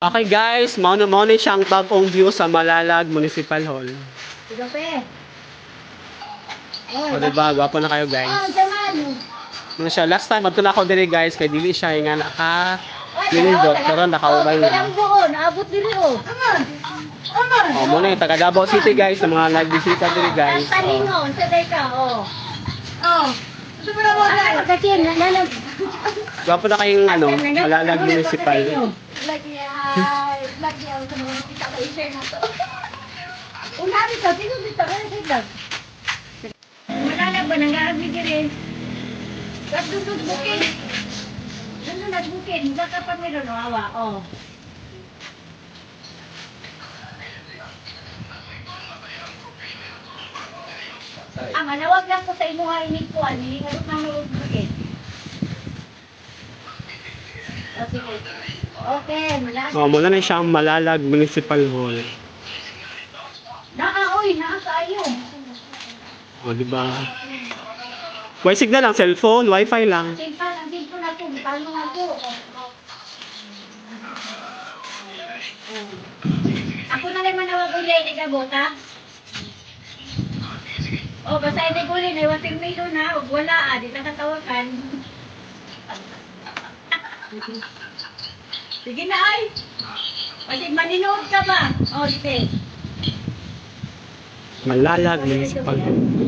Okay guys, mauna siyang bagong view sa Malalag Municipal Hall. Gabi. O diba, gwapo na kayo guys. Ano siya, last time, magto na ako diri guys, kay dili siya nga naka-lindot, pero nakaubay na. Naabot dili oh. O, muna yung taga Davao City guys, sa mga nagbisita diri guys. Talingon, sabay ka, oh. Oh. Gusto mo na mo na. Kasi nalag. Gwapo na kayong Malalag Municipal. Lagi ang sa mga kita ka i-share na to. Unabi ka, sino dito ka na Malalag ba nang gabi diri? Kapdudod bukid. Ano nagbukid? Hindi ka pa meron o awa, oh. Manawag lang ko sa imo nga inikuan, nilingarot ng loob bukid. Okay, Malalag. O, muna na siyang Malalag Municipal Hall. Oy, nakakaayo. O, diba? May signal lang, cellphone, wifi lang. Nandito na ito, paano nga ito? Ako na lang manawag ulit, ikabota. O, basta hindi ko ulit, iwasin mo ito na, huwag wala, di na katawakan. Sige na ay. Kasi maninood ka ba? O, sige. Malalag Municipal Hall.